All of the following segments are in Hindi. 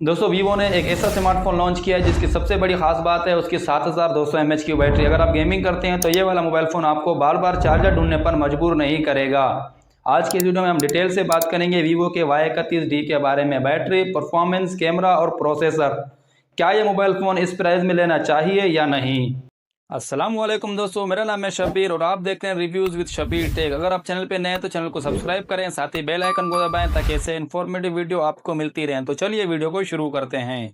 दोस्तों वीवो ने एक ऐसा स्मार्टफोन लॉन्च किया है जिसकी सबसे बड़ी खास बात है उसकी 7200 mAh की बैटरी। अगर आप गेमिंग करते हैं तो ये वाला मोबाइल फ़ोन आपको बार बार चार्जर ढूंढने पर मजबूर नहीं करेगा। आज की इस वीडियो में हम डिटेल से बात करेंगे वीवो के Y31D के बारे में। बैटरी, परफॉर्मेंस, कैमरा और प्रोसेसर। क्या ये मोबाइल फ़ोन इस प्राइस में लेना चाहिए या नहीं। अस्सलामुअलैकुम दोस्तों, मेरा नाम है शबीर और आप देख रहे हैं रिव्यूज़ विद शबीर टेक। अगर आप चैनल पे नए हैं तो चैनल को सब्सक्राइब करें, साथ ही बेल आइकन को दबाएं ताकि ऐसे इन्फॉर्मेटिव वीडियो आपको मिलती रहें। तो चलिए वीडियो को शुरू करते हैं।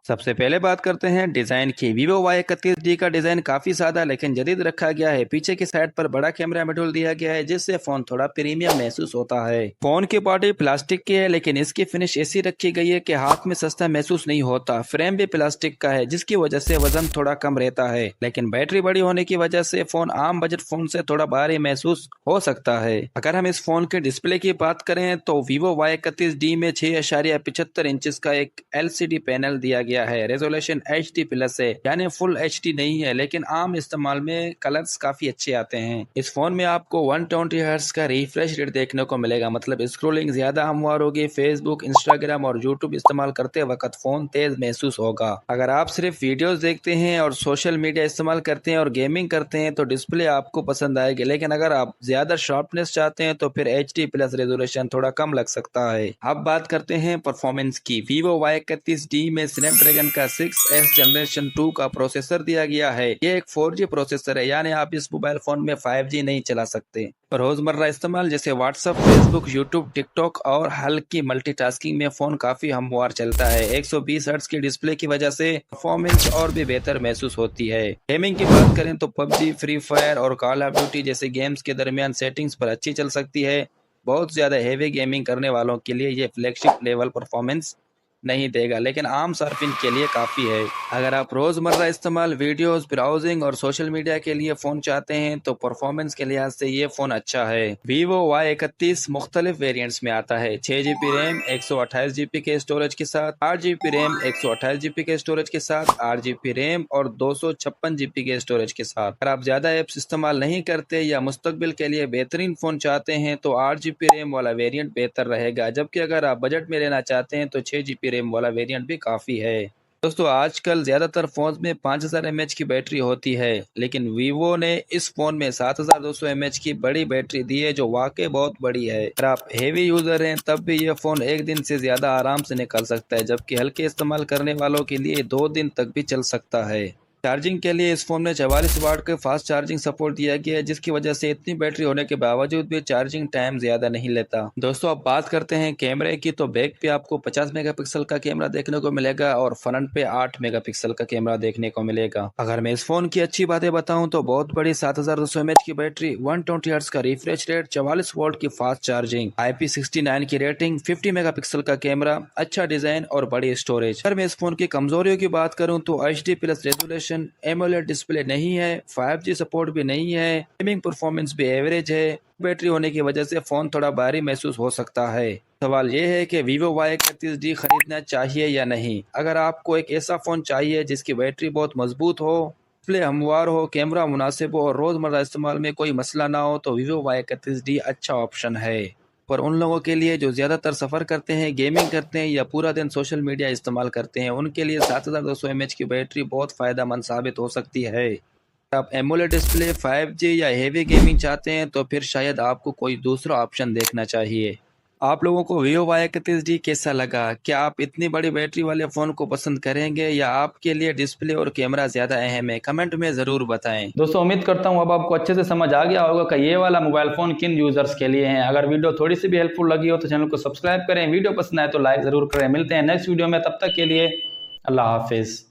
सबसे पहले बात करते हैं डिज़ाइन की। वीवो Y31D का डिज़ाइन काफ़ी सादा लेकिन जदीद रखा गया है। पीछे की साइड पर बड़ा कैमरा मॉड्यूल दिया गया है जिससे फ़ोन थोड़ा प्रीमियम महसूस होता है। फ़ोन की बॉडी प्लास्टिक की है लेकिन इसकी फिनिश ऐसी रखी गई है कि हाथ में सस्ता महसूस नहीं होता। फ्रेम भी प्लास्टिक का है जिसकी वजह से वजन थोड़ा कम रहता है, लेकिन बैटरी बड़ी होने की वजह से फ़ोन आम बजट फ़ोन से थोड़ा भारी महसूस हो सकता है। अगर हम इस फ़ोन के डिस्प्ले की बात करें तो वीवो Y31D में 6.75 इंच का एक LCD पैनल दिया गया है। रेजोल्यूशन HD+ है, यानी फुल HD नहीं है, लेकिन आम इस्तेमाल में कलर्स काफी अच्छे आते हैं। इस फोन में आपको 120 हर्ट्ज का रिफ्रेश रेट देखने को मिलेगा, मतलब स्क्रोलिंग ज्यादा हमवार होगी। फेसबुक, इंस्टाग्राम और यूट्यूब इस्तेमाल करते वक्त फोन तेज महसूस होगा। अगर आप सिर्फ वीडियोस देखते हैं और सोशल मीडिया इस्तेमाल करते हैं और गेमिंग करते हैं तो डिस्प्ले आपको पसंद आएगी, लेकिन अगर आप ज्यादा शार्पनेस चाहते हैं तो फिर HD+ रेजोल्यूशन थोड़ा कम लग सकता है। अब बात करते हैं परफॉर्मेंस की। वीवो Y31D में स्नैपड्रैगन का 6S जनरेशन 2 का प्रोसेसर दिया गया है। ये एक 4G प्रोसेसर है, यानी आप इस मोबाइल फोन में 5G नहीं चला सकते। रोजमर्रा इस्तेमाल जैसे व्हाट्सएप, फेसबुक, यूट्यूब, टिकटॉक और हल्की मल्टीटास्किंग में फोन काफी हमवार चलता है। 120 हर्ट्ज की डिस्प्ले की वजह से परफॉर्मेंस और भी बेहतर महसूस होती है। गेमिंग की बात करें तो PUBG, फ्री फायर और कॉल ऑफ ड्यूटी जैसे गेम्स के दरमियान सेटिंग्स पर अच्छी चल सकती है। बहुत ज्यादा हेवी गेमिंग करने वालों के लिए ये फ्लैगशिप लेवल परफॉर्मेंस नहीं देगा, लेकिन आम सर्फिंग के लिए काफ़ी है। अगर आप रोज़मर्रा इस्तेमाल, वीडियोस, ब्राउजिंग और सोशल मीडिया के लिए फ़ोन चाहते हैं तो परफॉर्मेंस के लिहाज से ये फ़ोन अच्छा है। वीवो Y31 मुख्तलिफ वेरिएंट्स में आता है। 6GB रैम, 128GB के स्टोरेज के साथ, 8GB रैम, 128GB के स्टोरेज के साथ, 8GB रैम और 256GB के स्टोरेज के साथ। अगर आप ज़्यादा ऐप्स इस्तेमाल नहीं करते या मुस्तकबिल के लिए बेहतरीन फ़ोन चाहते हैं तो 8GB रैम वाला वेरिएंट बेहतर रहेगा, जबकि अगर आप बजट में लेना चाहते हैं तो 6GB रैम वाला वेरिएंट भी काफ़ी है। दोस्तों, आजकल ज़्यादातर फ़ोन्स में 5000 mAh की बैटरी होती है, लेकिन वीवो ने इस फ़ोन में 7200 mAh की बड़ी बैटरी दी है जो वाकई बहुत बड़ी है। अगर आप हेवी यूज़र हैं तब भी यह फ़ोन एक दिन से ज़्यादा आराम से निकल सकता है, जबकि हल्के इस्तेमाल करने वालों के लिए 2 दिन तक भी चल सकता है। चार्जिंग के लिए इस फोन में 44 वाट का फास्ट चार्जिंग सपोर्ट दिया गया है, जिसकी वजह से इतनी बैटरी होने के बावजूद भी चार्जिंग टाइम ज्यादा नहीं लेता। दोस्तों, अब बात करते हैं कैमरे की। तो बैक पे आपको 50 मेगापिक्सल का कैमरा देखने को मिलेगा और फ्रंट पे 8 मेगापिक्सल का कैमरा देखने को मिलेगा। अगर मैं इस फोन की अच्छी बातें बताऊं तो बहुत बड़ी 7200 mAh की बैटरी, 120 हर्ट्ज का रिफ्रेश रेट, 44 वोल्ट की फास्ट चार्जिंग, IP69 की रेटिंग, 50 मेगापिक्सल का कैमरा, अच्छा डिजाइन और बड़ी स्टोरेज। अगर मैं इस फोन की कमजोरियों की बात करूं तो HD+ रेजोल्यूशन, एमोलेड डिस्प्ले नहीं है, 5G सपोर्ट भी नहीं है, गेमिंग परफॉर्मेंस भी एवरेज है। बैटरी होने की वजह से फोन थोड़ा भारी महसूस हो सकता है। सवाल यह है कि वीवो Y31D खरीदना चाहिए या नहीं। अगर आपको एक ऐसा फोन चाहिए जिसकी बैटरी बहुत मजबूत हो, डिस्प्ले हमवार हो, कैमरा मुनासिब हो और रोजमर्रा इस्तेमाल में कोई मसला ना हो तो वीवो Y31D अच्छा ऑप्शन है। पर उन लोगों के लिए जो ज़्यादातर सफ़र करते हैं, गेमिंग करते हैं या पूरा दिन सोशल मीडिया इस्तेमाल करते हैं, उनके लिए 7200 mAh की बैटरी बहुत फ़ायदेमंद साबित हो सकती है। अगर आप एमोलेड डिस्प्ले, 5G या हेवी गेमिंग चाहते हैं तो फिर शायद आपको कोई दूसरा ऑप्शन देखना चाहिए। आप लोगों को वीवो Y31D कैसा लगा? क्या आप इतनी बड़ी बैटरी वाले फ़ोन को पसंद करेंगे या आपके लिए डिस्प्ले और कैमरा ज़्यादा अहम है? कमेंट में ज़रूर बताएं। दोस्तों, उम्मीद करता हूँ अब आपको अच्छे से समझ आ गया होगा कि ये वाला मोबाइल फ़ोन किन यूज़र्स के लिए है। अगर वीडियो थोड़ी सी भी हेल्पफुल लगी हो तो चैनल को सब्सक्राइब करें, वीडियो पसंद आए तो लाइक ज़रूर करें। मिलते हैं नेक्स्ट वीडियो में, तब तक के लिए अल्लाह हाफिज़।